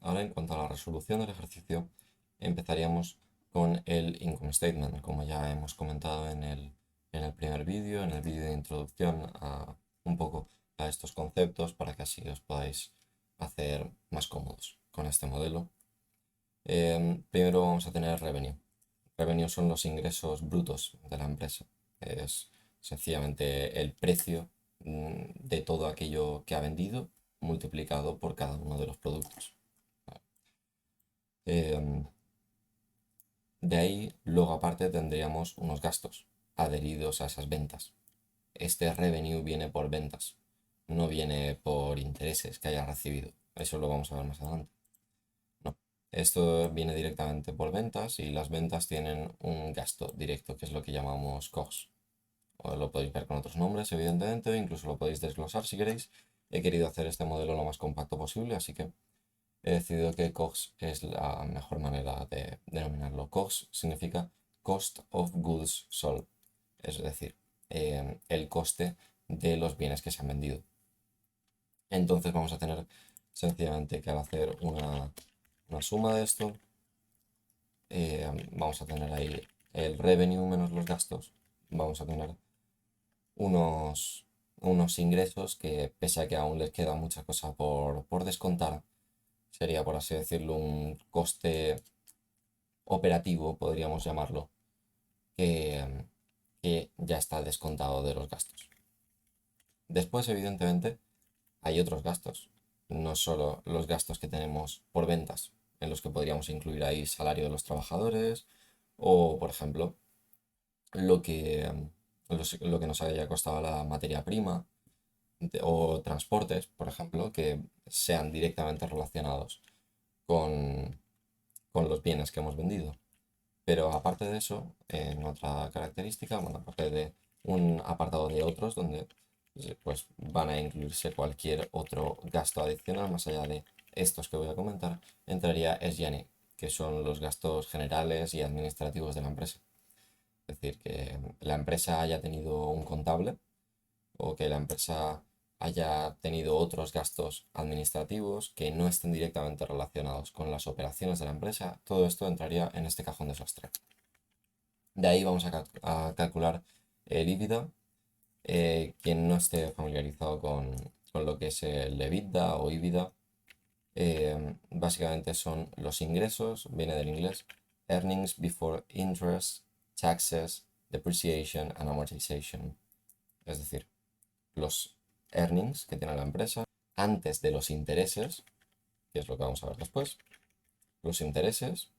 Ahora, en cuanto a la resolución del ejercicio, empezaríamos con el income statement, como ya hemos comentado en el primer vídeo, en el vídeo de introducción a un poco a estos conceptos para que así os podáis hacer más cómodos con este modelo. Primero vamos a tener revenue. Revenue son los ingresos brutos de la empresa. Es sencillamente el precio de todo aquello que ha vendido multiplicado por cada uno de los productos. Em, de ahí, luego aparte tendríamos unos gastos adheridos a esas ventas. Este revenue viene por ventas, no viene por intereses que haya recibido. Eso lo vamos a ver más adelante. No, esto viene directamente por ventas y las ventas tienen un gasto directo, que es lo que llamamos COGS. O lo podéis ver con otros nombres, evidentemente, o incluso lo podéis desglosar si queréis. He querido hacer este modelo lo más compacto posible, así que he decidido que COGS es la mejor manera de denominarlo. COGS significa Cost of Goods Sold, es decir, el coste de los bienes que se han vendido. Entonces vamos a tener sencillamente que al hacer una suma de esto, vamos a tener ahí el revenue menos los gastos, vamos a tener unos, unos ingresos que pese a que aún les queda mucha cosa por descontar, sería por así decirlo un coste operativo, podríamos llamarlo, que, que ya está descontado de los gastos. Después, evidentemente, hay otros gastos, no solo los gastos que tenemos por ventas, en los que podríamos incluir ahí salario de los trabajadores o, por ejemplo, lo que, lo que nos haya costado la materia prima o transportes, por ejemplo, que sean directamente relacionados con, con los bienes que hemos vendido. Pero aparte de eso, en otra característica, bueno, aparte de un apartado de otros donde pues van a incluirse cualquier otro gasto adicional más allá de estos que voy a comentar, entraría SG&A, que son los gastos generales y administrativos de la empresa. Es decir, que la empresa haya tenido un contable o que la empresa haya tenido otros gastos administrativos que no estén directamente relacionados con las operaciones de la empresa, todo esto entraría en este cajón desastre. De ahí vamos a calcular el EBITDA. Quien no esté familiarizado con lo que es el EBITDA o EBITDA, básicamente son los ingresos, viene del inglés, earnings before interest, taxes, depreciation and amortization. Es decir, los earnings que tiene la empresa antes de los intereses, que es lo que vamos a ver después, los intereses,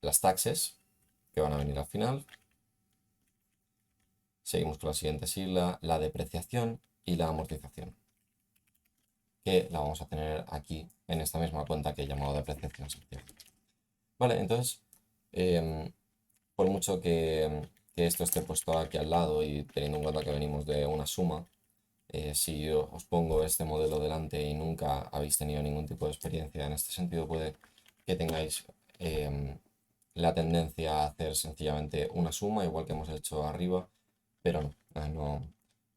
las taxes que van a venir al final. Seguimos con la siguiente sigla, la depreciación y la amortización, que la vamos a tener aquí en esta misma cuenta que he llamado depreciación social. Vale, entonces, em, por mucho que esto esté puesto aquí al lado y teniendo en cuenta que venimos de una suma, si yo os pongo este modelo delante y nunca habéis tenido ningún tipo de experiencia en este sentido, puede que tengáis la tendencia a hacer sencillamente una suma, igual que hemos hecho arriba, pero no,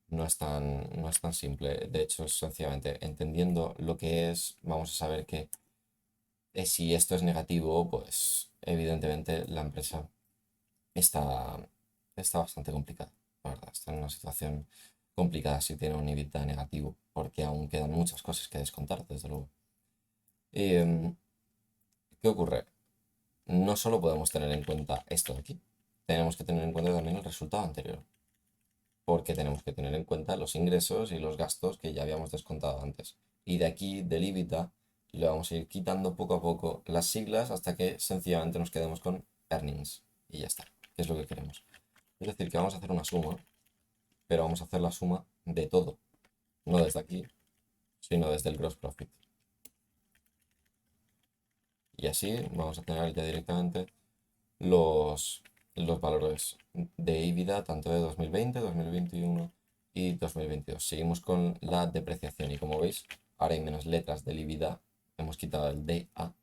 no es tan simple. De hecho, es sencillamente entendiendo lo que es, vamos a saber que si esto es negativo, pues evidentemente la empresa está, está bastante complicada, la verdad. Está en una situación complicada si tiene un EBITDA negativo, porque aún quedan muchas cosas que descontar, desde luego. Em, ¿Qué ocurre? No solo podemos tener en cuenta esto de aquí, tenemos que tener en cuenta también el resultado anterior, porque tenemos que tener en cuenta los ingresos y los gastos que ya habíamos descontado antes. Y de aquí, del EBITDA, le vamos a ir quitando poco a poco las siglas hasta que sencillamente nos quedemos con earnings. Y ya está, que es lo que queremos. Es decir, que vamos a hacer una suma, pero vamos a hacer la suma de todo, no desde aquí, sino desde el gross profit. Y así vamos a tener ya directamente los, los valores de EBITDA tanto de 2020, 2021 y 2022. Seguimos con la depreciación y como veis, ahora hay menos letras del EBITDA. Hemos quitado el DA,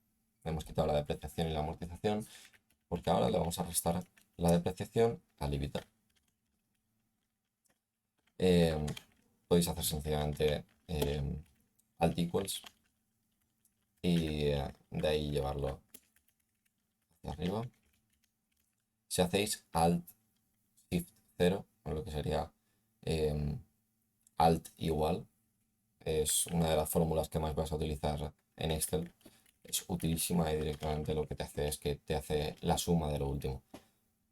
hemos quitado la depreciación y la amortización, porque ahora le vamos a restar la depreciación al EBITDA. Eh, Podéis hacer sencillamente alt equals y de ahí llevarlo hacia arriba. Si hacéis Alt Shift 0, o lo que sería em, Alt igual, es una de las fórmulas que más vas a utilizar en Excel. Es utilísima y directamente lo que te hace es que te hace la suma de lo último.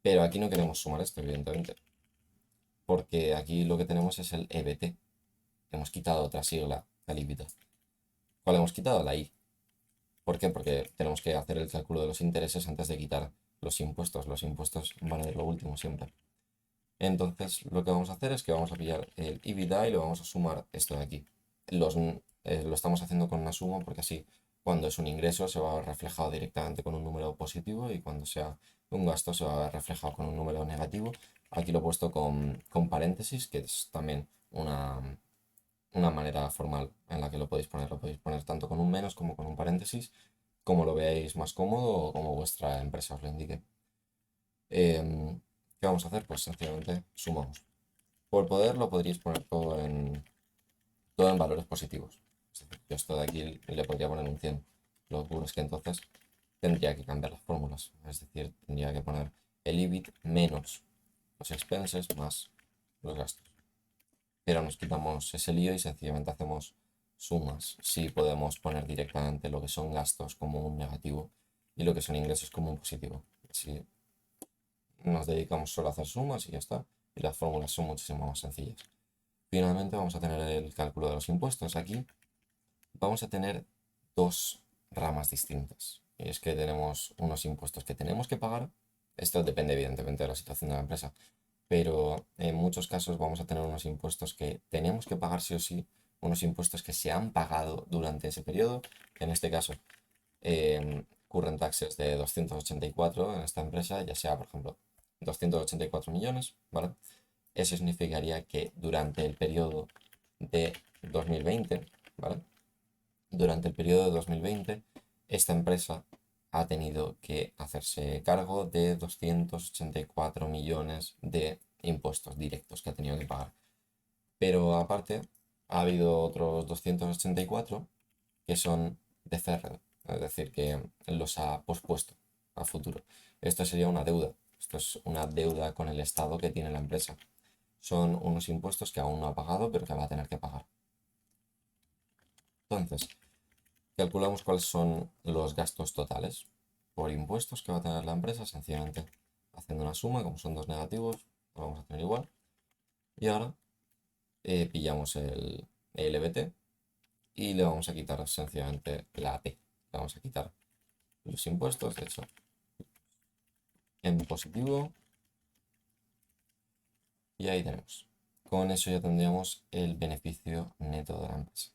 Pero aquí no queremos sumar esto, evidentemente, porque aquí lo que tenemos es el EBT. Hemos quitado otra sigla del IBITA. ¿Cuál hemos quitado? La I. ¿Por qué? Porque tenemos que hacer el cálculo de los intereses antes de quitar los impuestos. Los impuestos van a ir lo último siempre. Entonces, lo que vamos a hacer es que vamos a pillar el EBITDA y lo vamos a sumar esto de aquí. Lo estamos haciendo con una suma porque así, cuando es un ingreso, se va a ver reflejado directamente con un número positivo y cuando sea un gasto, se va a ver reflejado con un número negativo. Aquí lo he puesto con paréntesis, que es también una manera formal en la que lo podéis poner. Lo podéis poner tanto con un menos como con un paréntesis, como lo veáis más cómodo o como vuestra empresa os lo indique. ¿Qué vamos a hacer? Pues sencillamente sumamos. Por poder lo podríais poner todo en valores positivos. Es decir, yo esto de aquí le podría poner un 100. Lo que ocurre es que entonces tendría que cambiar las fórmulas. Es decir, tendría que poner el EBIT menos los expenses más los gastos. Pero nos quitamos ese lío y sencillamente hacemos sumas. Sí podemos poner directamente lo que son gastos como un negativo y lo que son ingresos como un positivo. Así nos dedicamos solo a hacer sumas y ya está. Y las fórmulas son muchísimo más sencillas. Finalmente vamos a tener el cálculo de los impuestos. Aquí vamos a tener dos ramas distintas. Y es que tenemos unos impuestos que tenemos que pagar. Esto depende evidentemente de la situación de la empresa. Pero en muchos casos vamos a tener unos impuestos que tenemos que pagar sí o sí. Unos impuestos que se han pagado durante ese periodo. En este caso, current taxes de 284 en esta empresa, ya sea, por ejemplo, 284 millones, ¿vale? Eso significaría que durante el periodo de 2020, ¿vale? Durante el periodo de 2020, esta empresa ha tenido que hacerse cargo de 284 millones de impuestos directos que ha tenido que pagar. Pero aparte, ha habido otros 284 que son deferred, es decir, que los ha pospuesto a futuro. Esto sería una deuda. Esto es una deuda con el Estado que tiene la empresa. Son unos impuestos que aún no ha pagado, pero que va a tener que pagar. Entonces, calculamos cuáles son los gastos totales por impuestos que va a tener la empresa, sencillamente haciendo una suma, como son dos negativos, lo vamos a tener igual. Y ahora pillamos el EBT y le vamos a quitar sencillamente la T. Le vamos a quitar los impuestos, de hecho, en positivo. Y ahí tenemos. Con eso ya tendríamos el beneficio neto de la empresa.